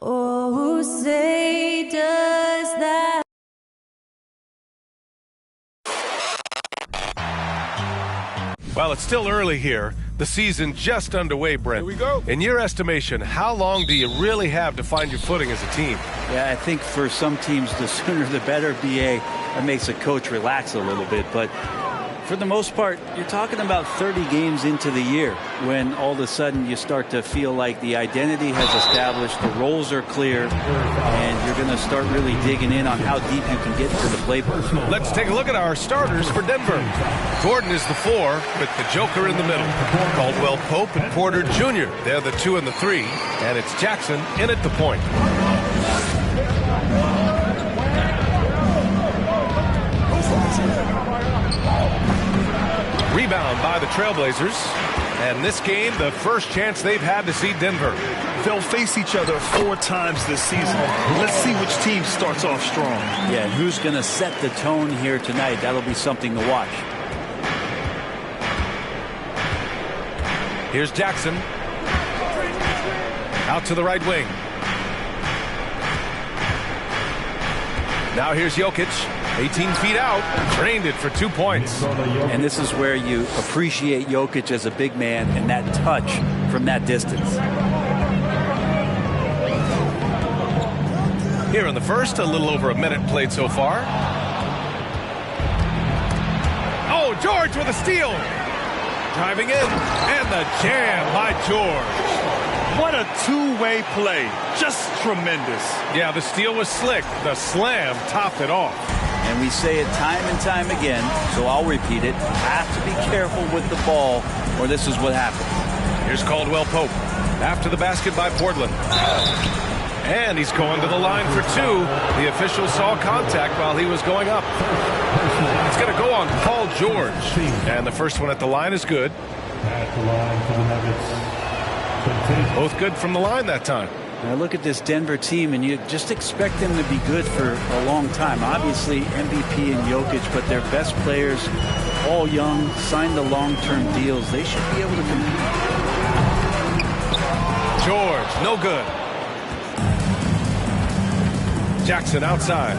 Oh, who say does that? Well, it's still early here. The season just underway, Brent. Here we go. In your estimation, how long do you really have to find your footing as a team? Yeah, I think for some teams, the sooner the better, BA. That makes a coach relax a little bit. But for the most part, you're talking about 30 games into the year when all of a sudden you start to feel like the identity has established, the roles are clear, and you're going to start really digging in on how deep you can get into the playbook. Let's take a look at our starters for Denver. Gordon is the 4 with the Joker in the middle. Caldwell Pope and Porter Jr. They're the 2 and the 3. And it's Jackson in at the point. Rebound by the Trailblazers. And this game, the first chance they've had to see Denver. They'll face each other 4 times this season. Let's see which team starts off strong. Yeah, and who's going to set the tone here tonight? That'll be something to watch. Here's Jackson. Out to the right wing. Now here's Jokic. 18 feet out. Drained it for 2 points. And this is where you appreciate Jokic as a big man and that touch from that distance. Here in the first, a little over a minute played so far. Oh, George with a steal. Driving in. And the jam by George. What a two-way play. Just tremendous. Yeah, the steal was slick. The slam topped it off. And we say it time and time again, so I'll repeat it. You have to be careful with the ball, or this is what happens. Here's Caldwell Pope. After the basket by Portland. And he's going to the line for 2. The official saw contact while he was going up. It's going to go on Paul George. And the first one at the line is good. At the line for the Nuggets. Both good from the line that time. Now look at this Denver team, and you just expect them to be good for a long time. Obviously, MVP and Jokic, but their best players, all young, signed the long-term deals. They should be able to compete. George, no good. Jackson outside.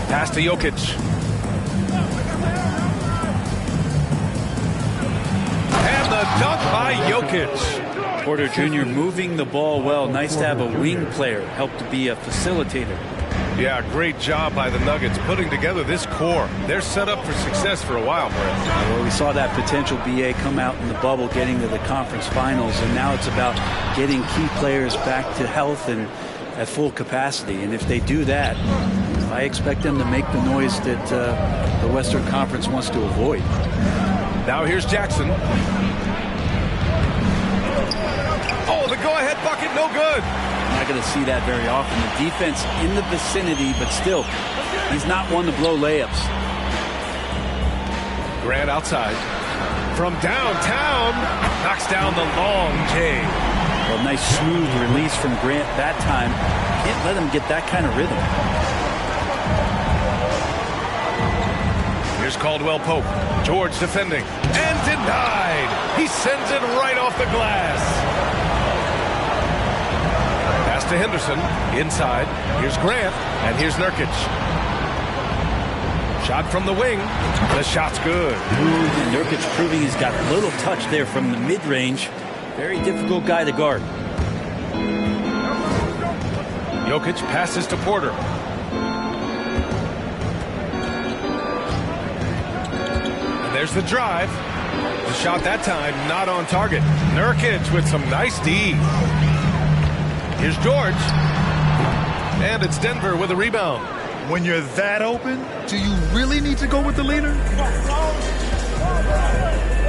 Pass to Jokic. And the dunk by Jokic. Porter Jr. moving the ball well. Nice to have a wing player help to be a facilitator. Yeah, great job by the Nuggets putting together this core. They're set up for success for a while, Brett. Well, we saw that potential BA come out in the bubble, getting to the conference finals, and now it's about getting key players back to health and at full capacity. And if they do that, I expect them to make the noise that the Western Conference wants to avoid. Now here's Jackson. Oh, the go-ahead bucket, no good. Not going to see that very often. The defense in the vicinity, but still, he's not one to blow layups. Grant outside. From downtown, knocks down the long J. Well, nice smooth release from Grant that time. Can't let him get that kind of rhythm. Here's Caldwell Pope. George defending. And denied. He sends it right off the glass. Pass to Henderson. Inside. Here's Grant. And here's Nurkic. Shot from the wing. The shot's good. And Nurkic proving he's got a little touch there from the mid-range. Very difficult guy to guard. Jokic passes to Porter. And there's the drive. The shot that time not on target. Nurkic with some nice D. Here's George. And it's Denver with a rebound. When you're that open, do you really need to go with the leader?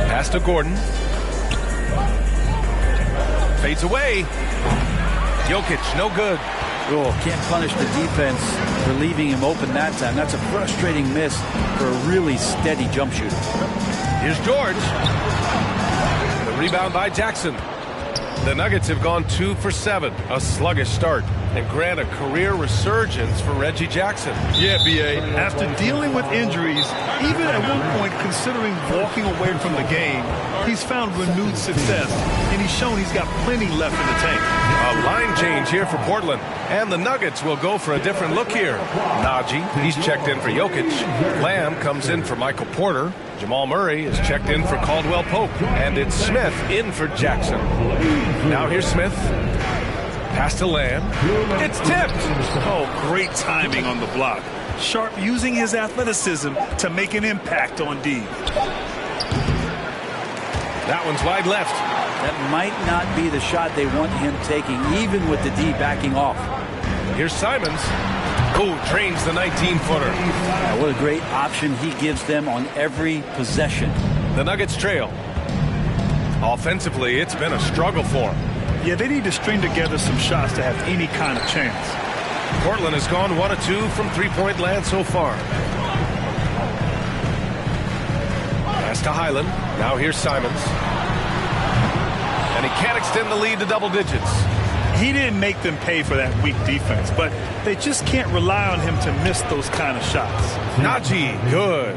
Pass to Gordon. Fades away. Jokic, no good. Oh, can't punish the defense for leaving him open that time. That's a frustrating miss for a really steady jump shooter. Here's George. The rebound by Jackson. The Nuggets have gone 2 for 7. A sluggish start. and grant a career resurgence for Reggie Jackson. Yeah, B.A. After dealing with injuries, even at one point considering walking away from the game, he's found renewed success, and he's shown he's got plenty left in the tank. A line change here for Portland, and the Nuggets will go for a different look here. Najee, he's checked in for Jokic. Lamb comes in for Michael Porter. Jamal Murray is checked in for Caldwell Pope, and it's Smith in for Jackson. Now here's Smith. Pass to Lamb. It's tipped. Oh, great timing on the block. Sharp using his athleticism to make an impact on D. That one's wide left. That might not be the shot they want him taking, even with the D backing off. Here's Simons. Oh, trains the 19-footer. What a great option he gives them on every possession. The Nuggets trail. Offensively, it's been a struggle for them. Yeah, they need to string together some shots to have any kind of chance. Portland has gone 1 of 2 from three-point land so far. Pass to Highland. Now here's Simons. And he can't extend the lead to double digits. He didn't make them pay for that weak defense, but they just can't rely on him to miss those kind of shots. Najee, good.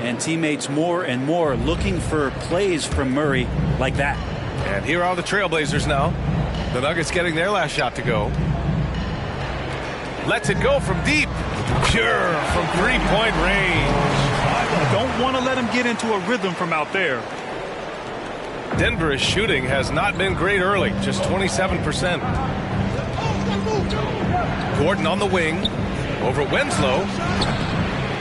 And teammates more and more looking for plays from Murray like that. And here are the Trailblazers now. The Nuggets getting their last shot to go. Lets it go from deep. Pure from three-point range. Don't want to let him get into a rhythm from out there. Denver's shooting has not been great early, just 27%. Gordon on the wing, over Winslow.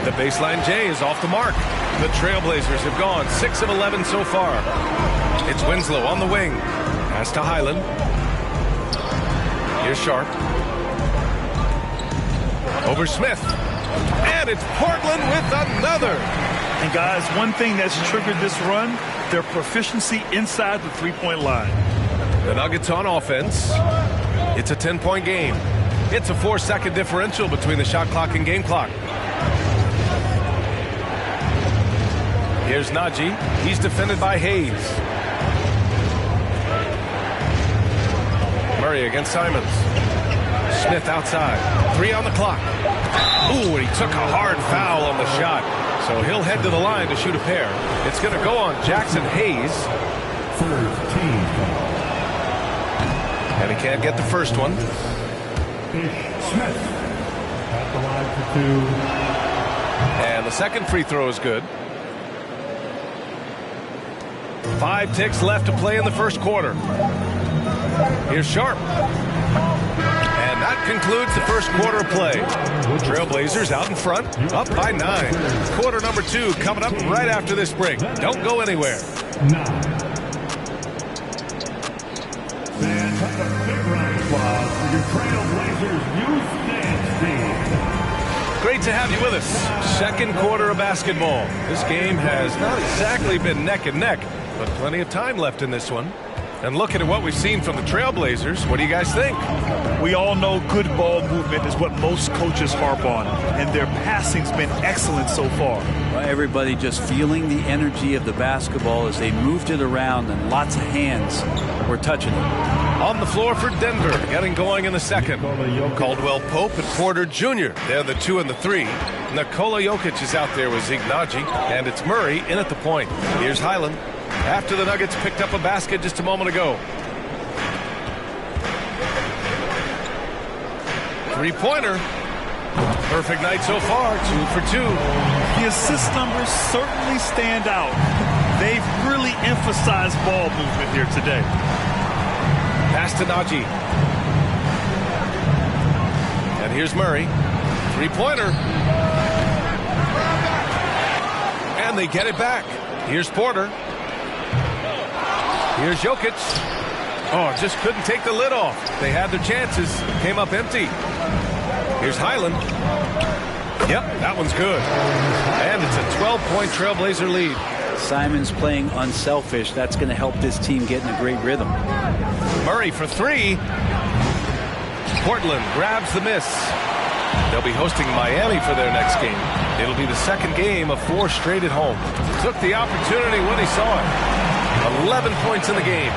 The baseline J is off the mark. The Trailblazers have gone 6 of 11 so far. It's Winslow on the wing. Pass to Highland. Here's Sharp. Over Smith. And it's Portland with another. And guys, one thing that's triggered this run, their proficiency inside the three-point line. The Nuggets on offense. It's a 10-point game. It's a 4-second differential between the shot clock and game clock. Here's Najee. He's defended by Hayes. Murray against Simons. Smith outside. 3 on the clock. Ooh, and he took a hard foul on the shot. So he'll head to the line to shoot a pair. It's going to go on Jackson Hayes. And he can't get the first one. Smith at the line for 2. And the second free throw is good. 5 ticks left to play in the first quarter. Here's Sharp. And that concludes the first quarter of play. Trailblazers out in front, up by 9. Quarter number 2 coming up right after this break. Don't go anywhere. Fans have a big round of applause for your Trailblazers youth dance team. Great to have you with us. Second quarter of basketball. This game has not exactly been neck and neck, but plenty of time left in this one. And looking at what we've seen from the Trailblazers, what do you guys think? We all know good ball movement is what most coaches harp on, and their passing's been excellent so far. Well, everybody just feeling the energy of the basketball as they moved it around, and lots of hands were touching it. On the floor for Denver, getting going in the second. Caldwell Pope and Porter Jr. They're the 2 and the 3. Nikola Jokic is out there with Zeke Najee, and it's Murray in at the point. Here's Highland. After the Nuggets picked up a basket just a moment ago. Three-pointer. Perfect night so far, 2 for 2. The assist numbers certainly stand out. They've really emphasized ball movement here today. Pass to Najee. And here's Murray. Three-pointer. And they get it back. Here's Porter. Here's Jokic. Oh, just couldn't take the lid off. They had their chances. Came up empty. Here's Highland. Yep, that one's good. And it's a 12-point Trailblazer lead. Simons playing unselfish. That's going to help this team get in a great rhythm. Murray for 3. Portland grabs the miss. They'll be hosting Miami for their next game. It'll be the second game of 4 straight at home. Took the opportunity when he saw it. 11 points in the game.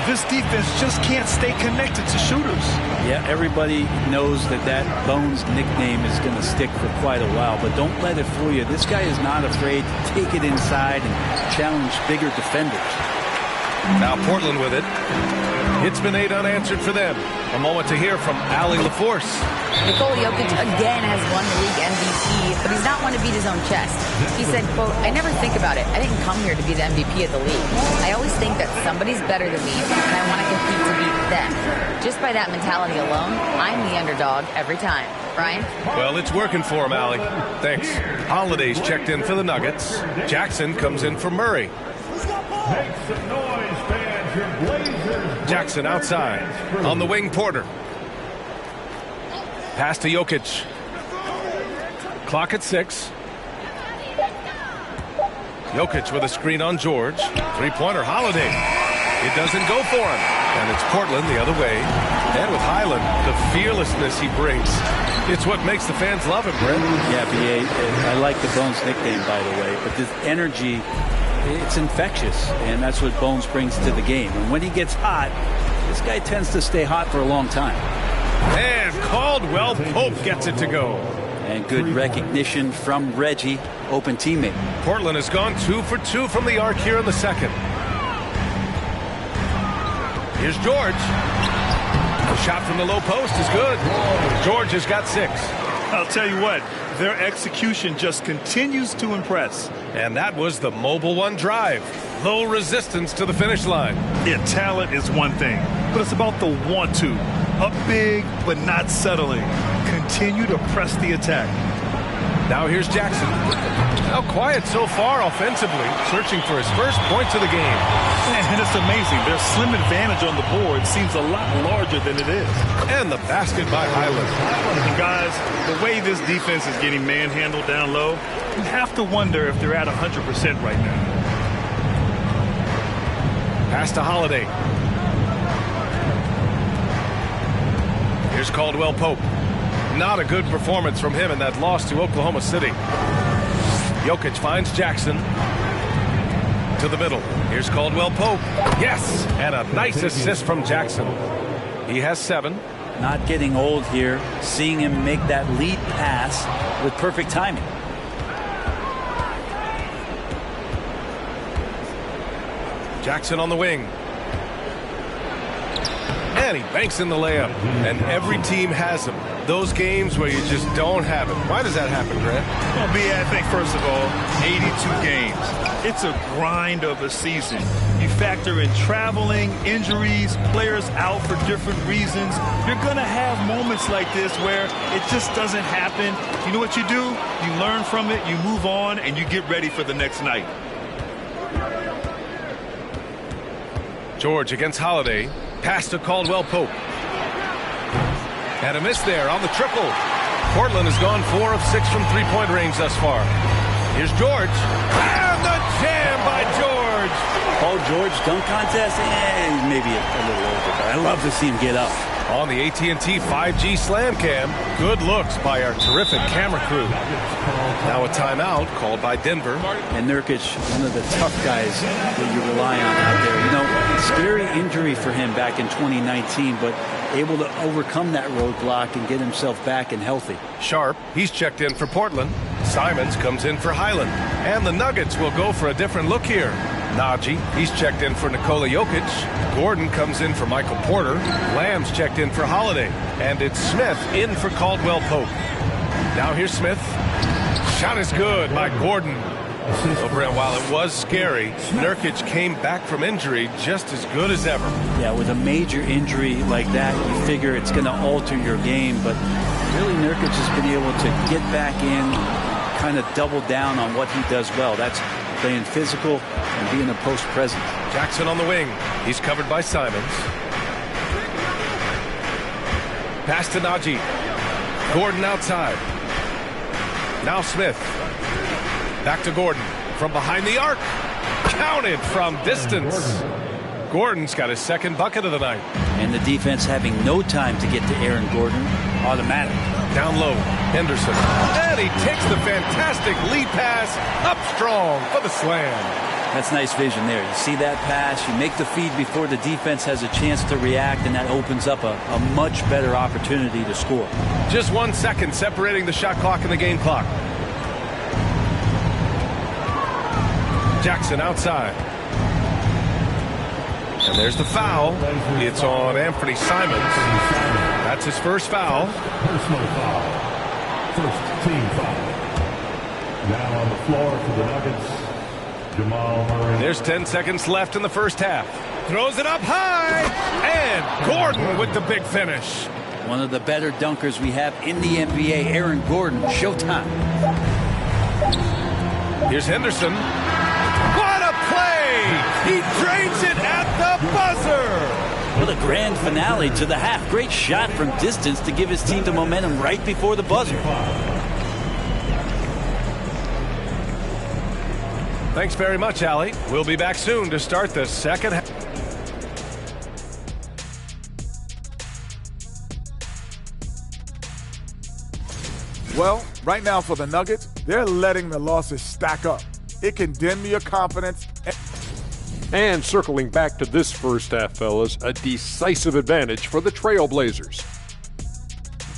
This defense just can't stay connected to shooters. Yeah, everybody knows that Bones nickname is going to stick for quite a while, but don't let it fool you. This guy is not afraid to take it inside and challenge bigger defenders. Now Portland with it. It's been 8 unanswered for them. A moment to hear from Allie LaForce. Nikola Jokic again has won the league MVP, but he's not one to beat his own chest. He said, quote, "I never think about it. I didn't come here to be the MVP of the league. I always think that somebody's better than me, and I want to compete to beat them. Just by that mentality alone, I'm the underdog every time." Brian? Well, it's working for him, Allie. Thanks. Holiday's checked in for the Nuggets. Jackson comes in for Murray. Make some noise, fans. Your Blazers. Jackson outside. On the wing, Porter. Pass to Jokic. Clock at 6. Jokic with a screen on George. Three-pointer, Holiday. It doesn't go for him. And it's Portland the other way. And with Highland, the fearlessness he brings. It's what makes the fans love him, Brent. Yeah, B.A., I like the Bones nickname, by the way. But this energy, it's infectious. And that's what Bones brings to the game. And when he gets hot, this guy tends to stay hot for a long time. And Caldwell Pope gets it to go. And good recognition from Reggie, open teammate. Portland has gone 2 for 2 from the arc here in the second. Here's George. The shot from the low post is good. George has got 6. I'll tell you what, their execution just continues to impress. And that was the Mobile One drive. Low resistance to the finish line. Yeah, talent is one thing, but it's about the want to. Up big, but not settling. Continue to press the attack. Now here's Jackson. Now quiet so far offensively, searching for his first points of the game. And it's amazing. Their slim advantage on the board seems a lot larger than it is. And the basket by Highland. And guys, the way this defense is getting manhandled down low, you have to wonder if they're at 100% right now. Pass to Holiday. Here's Caldwell Pope. Not a good performance from him in that loss to Oklahoma City. Jokic finds Jackson. To the middle. Here's Caldwell Pope. Yes! And a nice assist from Jackson. He has 7. Not getting old here. Seeing him make that lead pass with perfect timing. Jackson on the wing. And he banks in the layup. And every team has him. Those games where you just don't have it. Why does that happen, Grant? Well, B, I think, first of all, 82 games. It's a grind of a season. You factor in traveling, injuries, players out for different reasons. You're going to have moments like this where it just doesn't happen. You know what you do? You learn from it, you move on, and you get ready for the next night. George against Holiday. Pass to Caldwell Pope. And a miss there on the triple. Portland has gone 4 of 6 from three-point range thus far. Here's George. And the jam by George. Paul George dunk contest? Maybe a little over, but I love to see him get up. On the AT&T 5G Slam Cam. Good looks by our terrific camera crew. Now a timeout called by Denver. And Nurkic, one of the tough guys that you rely on out there. You know, scary injury for him back in 2019, but able to overcome that roadblock and get himself back and healthy. Sharp, he's checked in for Portland. Simons comes in for Highland. And the Nuggets will go for a different look here. Najee, he's checked in for Nikola Jokic. Gordon comes in for Michael Porter. Lamb's checked in for Holiday. And it's Smith in for Caldwell Pope. Now here's Smith. Shot is good by Gordon. So, Brent, while it was scary, Nurkic came back from injury just as good as ever. Yeah, with a major injury like that, you figure it's going to alter your game. But really, Nurkic has been able to get back in, kind of double down on what he does well. That's playing physical and being a post presence. Jackson on the wing. He's covered by Simons. Pass to Najee. Gordon outside. Now Smith. Back to Gordon. From behind the arc. Counted from distance. Gordon's got his second bucket of the night. And the defense having no time to get to Aaron Gordon. Automatic. Down low. Henderson. And he takes the fantastic lead pass up strong for the slam. That's nice vision there. You see that pass, you make the feed before the defense has a chance to react, and that opens up a much better opportunity to score. Just 1 second separating the shot clock and the game clock. Jackson outside. And there's the foul. It's on Anthony Simons. That's his first foul. Personal foul. First team foul. Now on the floor for the Nuggets, Jamal Murray. There's 10 seconds left in the first half. Throws it up high. And Gordon with the big finish. One of the better dunkers we have in the NBA, Aaron Gordon. Showtime. Here's Henderson. What a play! He drains it at the buzzer! What a grand finale to the half. Great shot from distance to give his team the momentum right before the buzzer. Thanks very much, Allie. We'll be back soon to start the second half. Well, right now for the Nuggets, they're letting the losses stack up. It can dim your confidence. And circling back to this first half, fellas, a decisive advantage for the Trailblazers.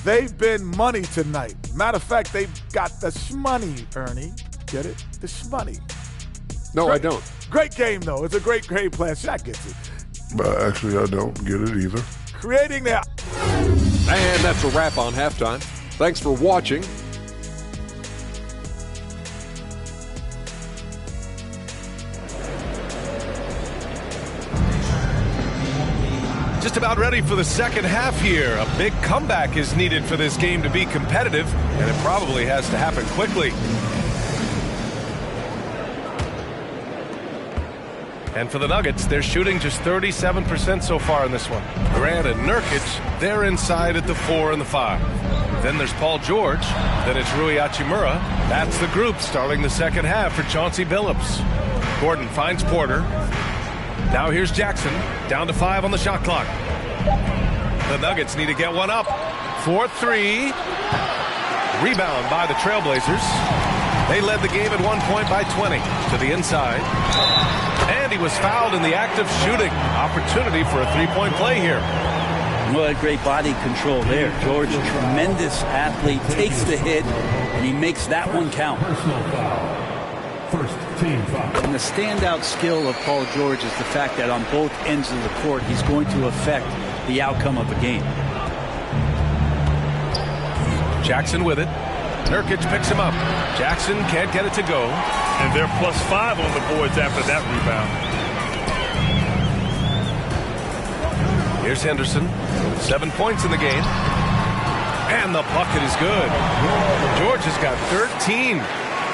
They've been money tonight. Matter of fact, they've got the shmoney, Ernie. Get it? The shmoney. No, I don't. Great game, though. It's a great plan. Shaq gets it. But actually, I don't get it either. Creating their... And that's a wrap on halftime. Thanks for watching. Just about ready for the second half here. A big comeback is needed for this game to be competitive, and it probably has to happen quickly. And for the Nuggets, they're shooting just 37% so far in this one. Durant and Nurkic, they're inside at the 4 and the 5. Then there's Paul George. Then it's Rui Hachimura. That's the group starting the second half for Chauncey Billups. Gordon finds Porter. Now here's Jackson, down to 5 on the shot clock. The Nuggets need to get one up. 4-3. Rebound by the Trailblazers. They led the game at one point by 20 to the inside. And he was fouled in the act of shooting. Opportunity for a three-point play here. Well, great body control there. George, a tremendous athlete, takes the hit, and he makes that one count. Personal foul. First team foul. And the standout skill of Paul George is the fact that on both ends of the court, he's going to affect the outcome of a game. Jackson with it. Nurkic picks him up. Jackson can't get it to go. And they're +5 on the boards after that rebound. Here's Henderson. 7 points in the game. And the bucket is good. George has got 13.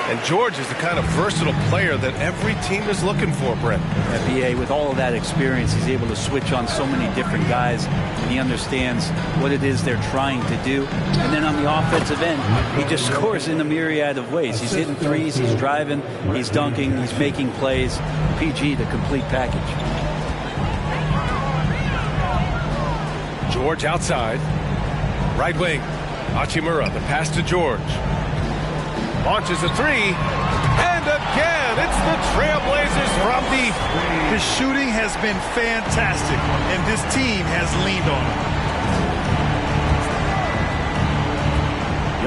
And George is the kind of versatile player that every team is looking for, Brent. BA, with all of that experience, he's able to switch on so many different guys, and he understands what it is they're trying to do. And then on the offensive end, he just scores in a myriad of ways. He's hitting threes, he's driving, he's dunking, he's making plays. PG, the complete package. George outside. Right wing. Hachimura, the pass to George. Launches a three. And again, it's the Trailblazers from deep. His shooting has been fantastic, and this team has leaned on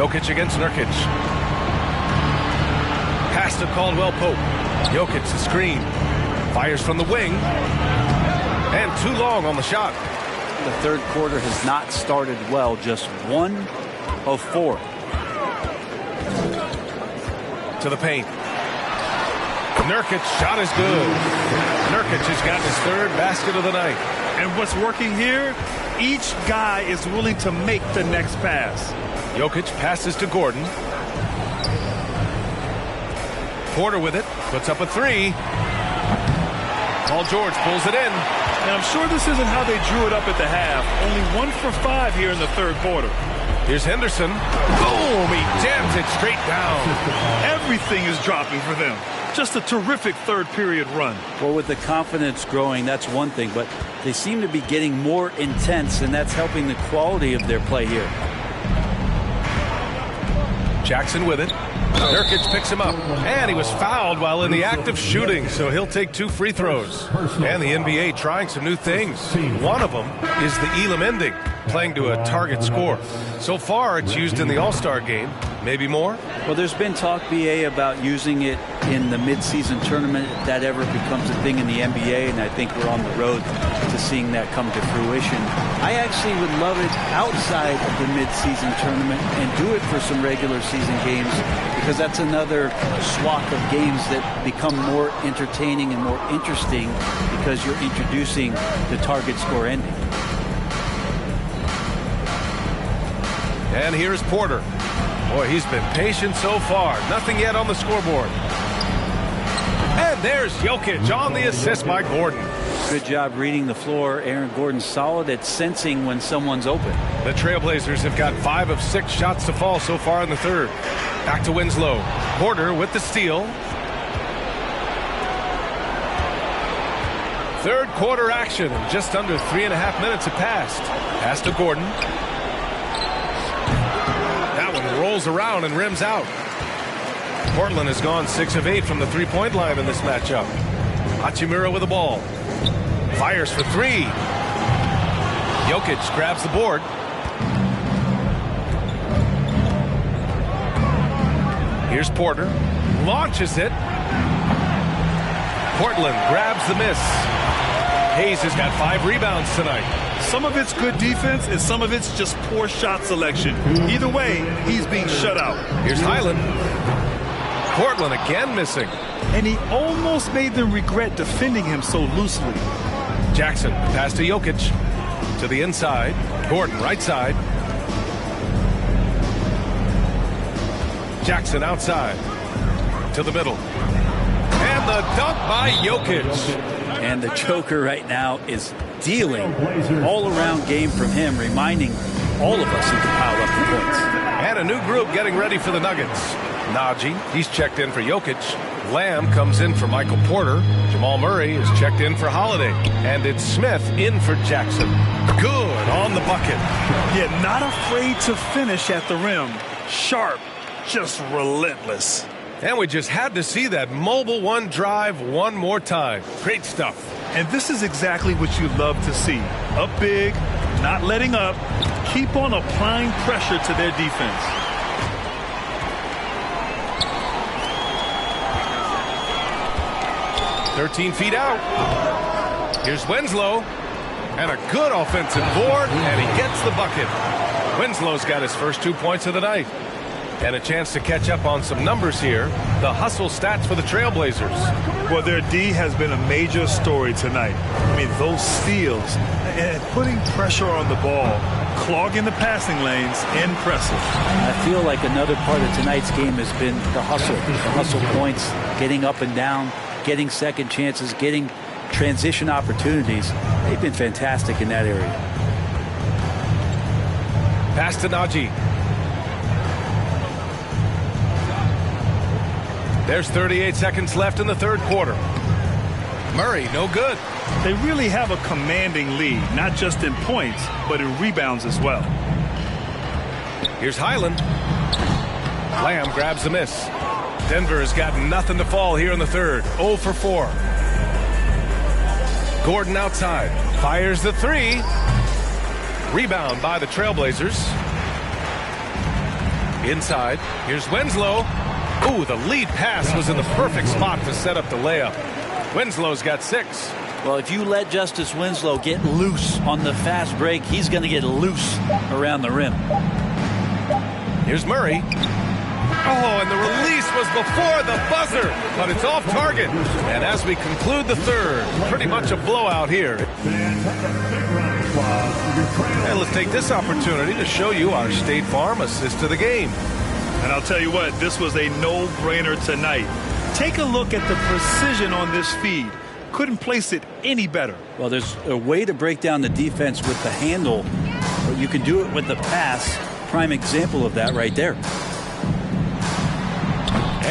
him. Jokic against Nurkic. Pass to Caldwell Pope. Jokic the screen. Fires from the wing. And too long on the shot. The third quarter has not started well. Just 1 of 4. To the paint. Nurkic shot is good. Nurkic has got his third basket of the night. And what's working here, each guy is willing to make the next pass. Jokic passes to Gordon. Porter with it. Puts up a three. Paul George pulls it in. And I'm sure this isn't how they drew it up at the half. Only 1 for 5 here in the third quarter. Here's Henderson. Boom! He jams it straight down. Everything is dropping for them. Just a terrific third period run. Well, with the confidence growing, that's one thing, but they seem to be getting more intense, and that's helping the quality of their play here. Jackson with it. Nurkic picks him up, and he was fouled while in the act of shooting, so he'll take 2 free throws. And the NBA trying some new things. One of them is the Elam ending, playing to a target score. So far, it's used in the All-Star game. Maybe more? Well, there's been talk, BA, about using it in the midseason tournament if that ever becomes a thing in the NBA, and I think we're on the road to seeing that come to fruition. I actually would love it outside of the midseason tournament and do it for some regular season games, because that's another swath of games that become more entertaining and more interesting because you're introducing the target score ending. And here's Porter. Boy, he's been patient so far. Nothing yet on the scoreboard. And there's Jokic on the assist by Gordon. Good job reading the floor. Aaron Gordon solid at sensing when someone's open. The Trailblazers have got 5 of 6 shots to fall so far in the third. Back to Winslow. Porter with the steal. Third quarter action. Just under 3.5 minutes have passed. Pass to Gordon. That one rolls around and rims out. Portland has gone 6 of 8 from the three-point line in this matchup. Hachimura with the ball. Fires for 3. Jokic grabs the board. Here's Porter. Launches it. Portland grabs the miss. Hayes has got 5 rebounds tonight. Some of it's good defense and some of it's just poor shot selection. Either way, he's being shut out. Here's Highland. Portland again missing. And he almost made them regret defending him so loosely. Jackson, pass to Jokic. To the inside. Gordon, right side. Jackson outside. To the middle. And the dunk by Jokic. And the choker right now is dealing. All-around game from him, reminding all of us he can pile up the points. And a new group getting ready for the Nuggets. Najee, he's checked in for Jokic. Lamb comes in for Michael Porter. Jamal Murray is checked in for Holiday. And it's Smith in for Jackson. Good on the bucket. Yeah, not afraid to finish at the rim. Sharp, just relentless. And we just had to see that mobile one drive one more time. Great stuff. And this is exactly what you love to see. Up big, not letting up. Keep on applying pressure to their defense. "13 feet out. Here's Winslow. And a good offensive board, and he gets the bucket. Winslow's got his first 2 points of the night. And a chance to catch up on some numbers here. The hustle stats for the Trailblazers. Well, their D has been a major story tonight. I mean, those steals and putting pressure on the ball, clogging the passing lanes, impressive. I feel like another part of tonight's game has been the hustle points, getting up and down, getting second chances, getting transition opportunities. They've been fantastic in that area. Pass to Najee. There's 38 seconds left in the third quarter. Murray, no good. They really have a commanding lead, not just in points, but in rebounds as well. Here's Highland. Lamb grabs the miss. Denver has got nothing to fall here in the third. 0 for 4. Gordon outside. Fires the 3. Rebound by the Trailblazers. Inside. Here's Winslow. Ooh, the lead pass was in the perfect spot to set up the layup. Winslow's got 6. Well, if you let Justice Winslow get loose on the fast break, he's going to get loose around the rim. Here's Murray. Oh, and the release was before the buzzer, but it's off target. And as we conclude the third, pretty much a blowout here. And let's take this opportunity to show you our State Farm assist of the game. And I'll tell you what, this was a no-brainer tonight. Take a look at the precision on this feed. Couldn't place it any better. Well, there's a way to break down the defense with the handle, but you can do it with the pass. Prime example of that right there.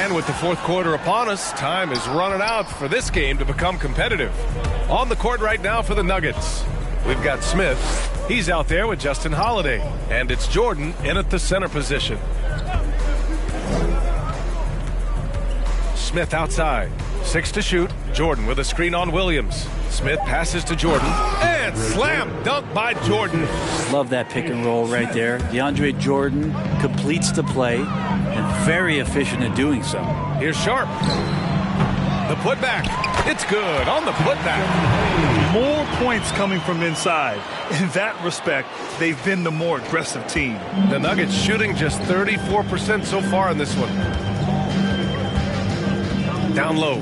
And with the fourth quarter upon us, time is running out for this game to become competitive. On the court right now for the Nuggets, we've got Smith. He's out there with Justin Holiday. And it's Jordan in at the center position. Smith outside. 6 to shoot. Jordan with a screen on Williams. Smith passes to Jordan. And slam dunk by Jordan. Love that pick and roll right there. DeAndre Jordan completes the play and very efficient in doing so. Here's Sharp. The putback. It's good on the putback. More points coming from inside. In that respect, they've been the more aggressive team. The Nuggets shooting just 34% so far in this one. Down low.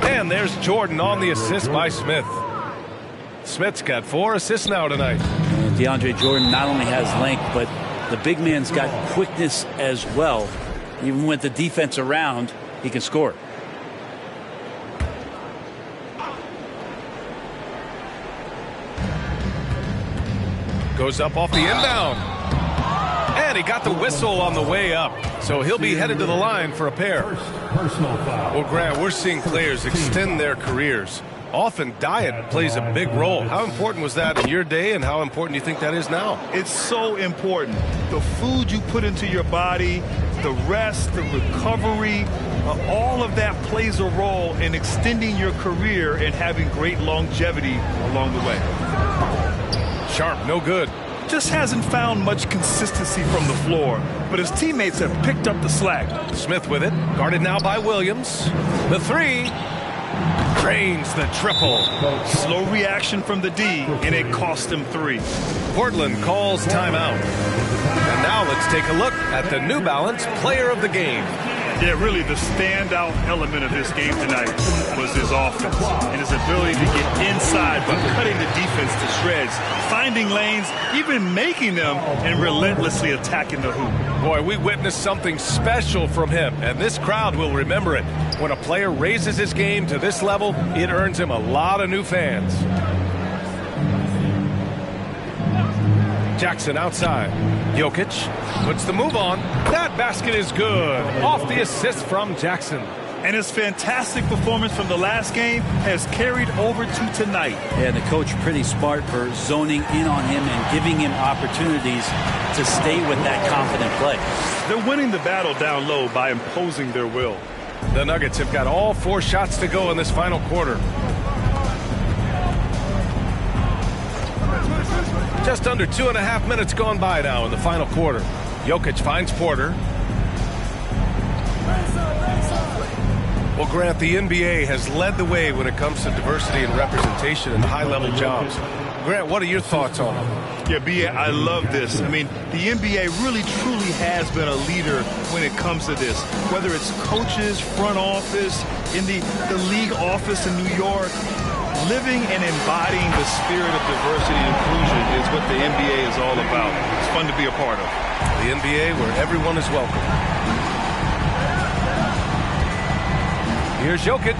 And there's Jordan on the assist by Smith. Smith's got 4 assists now tonight. And DeAndre Jordan not only has length, but the big man's got quickness as well. Even with the defense around, he can score. Goes up off the inbound. And he got the whistle on the way up. So he'll be headed to the line for a pair. Personal foul. Well, Grant, we're seeing players extend their careers. Often diet plays a big role. How important was that in your day, and how important do you think that is now? It's so important. The food you put into your body, the rest, the recovery, all of that plays a role in extending your career and having great longevity along the way. Sharp, no good. Just hasn't found much consistency from the floor, but his teammates have picked up the slack. Smith with it, guarded now by Williams. The 3, drains the triple. Slow reaction from the D, and it cost him 3. Portland calls timeout. And now let's take a look at the New Balance Player of the Game. Yeah, really the standout element of this game tonight was his offense and his ability to get inside by cutting the defense to shreds, finding lanes, even making them, and relentlessly attacking the hoop. Boy, we witnessed something special from him, and this crowd will remember it. When a player raises his game to this level, it earns him a lot of new fans. Jackson outside. Jokic puts the move on. That basket is good. Off the assist from Jackson. And his fantastic performance from the last game has carried over to tonight. And the coach pretty smart for zoning in on him and giving him opportunities to stay with that confident play. They're winning the battle down low by imposing their will. The Nuggets have got all 4 shots to go in this final quarter. Just under 2.5 minutes gone by now in the final quarter. Jokic finds Porter. Well, Grant, the NBA has led the way when it comes to diversity and representation in high-level jobs. Grant, what are your thoughts on it? Yeah, B.A., I love this. I mean, the NBA really, truly has been a leader when it comes to this. Whether it's coaches, front office, in the league office in New York, living and embodying the spirit of diversity and inclusion is what the NBA is all about. It's fun to be a part of. The NBA where everyone is welcome. Here's Jokic.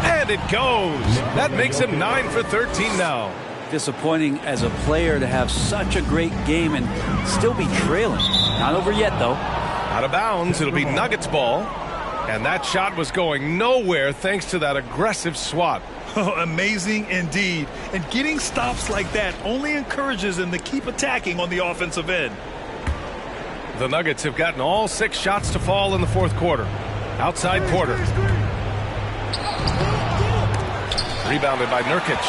And it goes. That makes him 9 for 13 now. Disappointing as a player to have such a great game and still be trailing. Not over yet, though. Out of bounds. It'll be Nuggets ball. And that shot was going nowhere thanks to that aggressive swat. Oh, amazing indeed. And getting stops like that only encourages them to keep attacking on the offensive end. The Nuggets have gotten all 6 shots to fall in the fourth quarter. Outside Porter. Rebounded by Nurkic.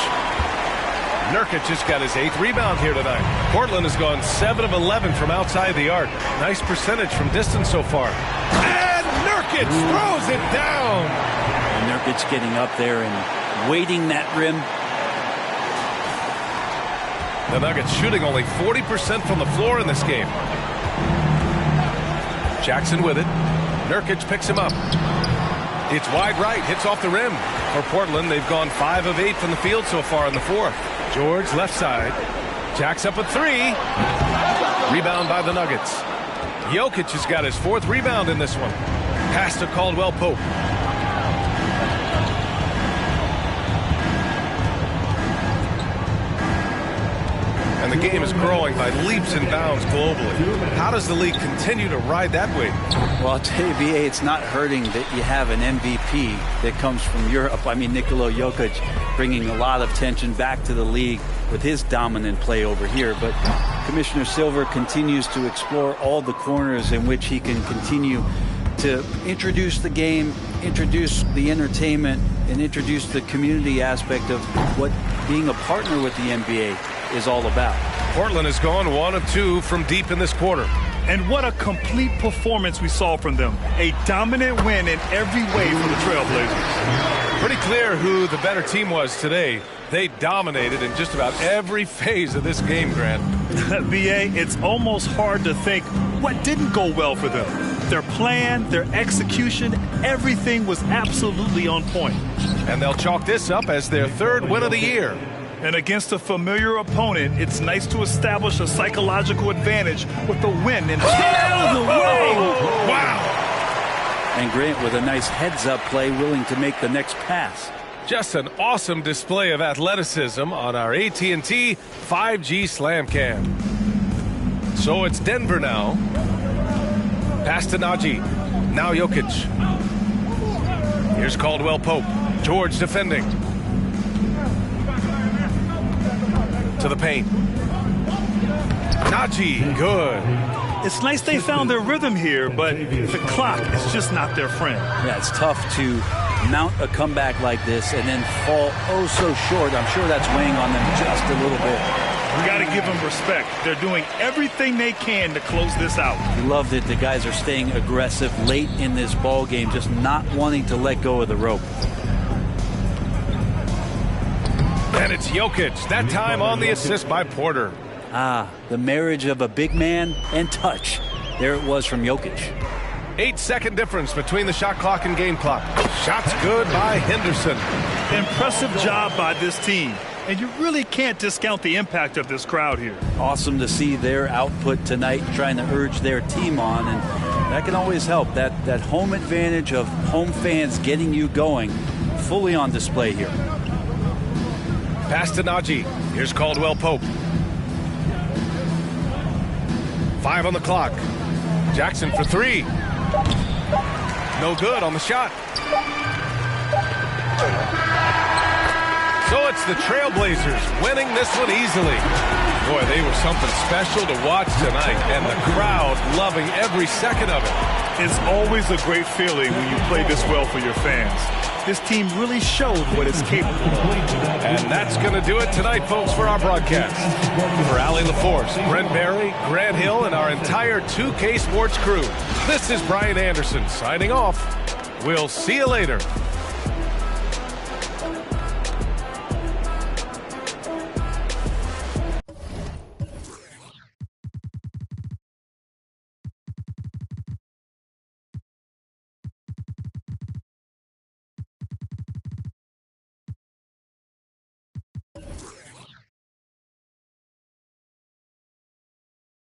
Nurkic just got his 8th rebound here tonight. Portland has gone 7 of 11 from outside the arc. Nice percentage from distance so far. And Nurkic throws it down. And Nurkic getting up there and waiting that rim. The Nuggets shooting only 40% from the floor in this game. Jackson with it. Nurkic picks him up. It's wide right, hits off the rim. For Portland, they've gone 5 of 8 from the field so far in the fourth. George left side. Jacks up a 3. Rebound by the Nuggets. Jokic has got his 4th rebound in this one. Pass to Caldwell Pope. And the game is growing by leaps and bounds globally. How does the league continue to ride that wave? Well, I'll tell you, BA, it's not hurting that you have an MVP that comes from Europe. I mean, Nikola Jokic bringing a lot of tension back to the league with his dominant play over here. But Commissioner Silver continues to explore all the corners in which he can continue to introduce the game, introduce the entertainment, and introduce the community aspect of what being a partner with the NBA is all about. Portland has gone 1 of 2 from deep in this quarter. And what a complete performance we saw from them. A dominant win in every way for the Trailblazers. Pretty clear who the better team was today. They dominated in just about every phase of this game, Grant. B.A., it's almost hard to think what didn't go well for them. Their plan, their execution, everything was absolutely on point. And they'll chalk this up as their 3rd win of the year. And against a familiar opponent, it's nice to establish a psychological advantage with a win and out of the way. Wow. And Grant with a nice heads-up play, willing to make the next pass. Just an awesome display of athleticism on our AT&T 5G Slam Cam. So it's Denver now. Pass to Najee. Now Jokic. Here's Caldwell Pope. George defending. To the paint. Najee, good. It's nice they found their rhythm here, but the clock is just not their friend. Yeah, it's tough to mount a comeback like this and then fall oh so short. I'm sure that's weighing on them just a little bit. We got to give them respect. They're doing everything they can to close this out. We love that the guys are staying aggressive late in this ball game, just not wanting to let go of the rope. And it's Jokic, that time on the assist by Porter. Ah, the marriage of a big man and touch. There it was from Jokic. 8-second difference between the shot clock and game clock. Shots good by Henderson. Impressive job by this team. And you really can't discount the impact of this crowd here. Awesome to see their output tonight, trying to urge their team on, and that can always help. That home advantage of home fans getting you going, fully on display here. Pass to Najee. Here's Caldwell Pope. 5 on the clock. Jackson for 3. No good on the shot. So it's the Trailblazers winning this one easily. Boy, they were something special to watch tonight, and the crowd loving every second of it. It's always a great feeling when you play this well for your fans. This team really showed what it's capable of. And that's going to do it tonight, folks, for our broadcast. For Allie LaForce, Brent Barry, Grant Hill, and our entire 2K Sports crew, this is Brian Anderson signing off. We'll see you later.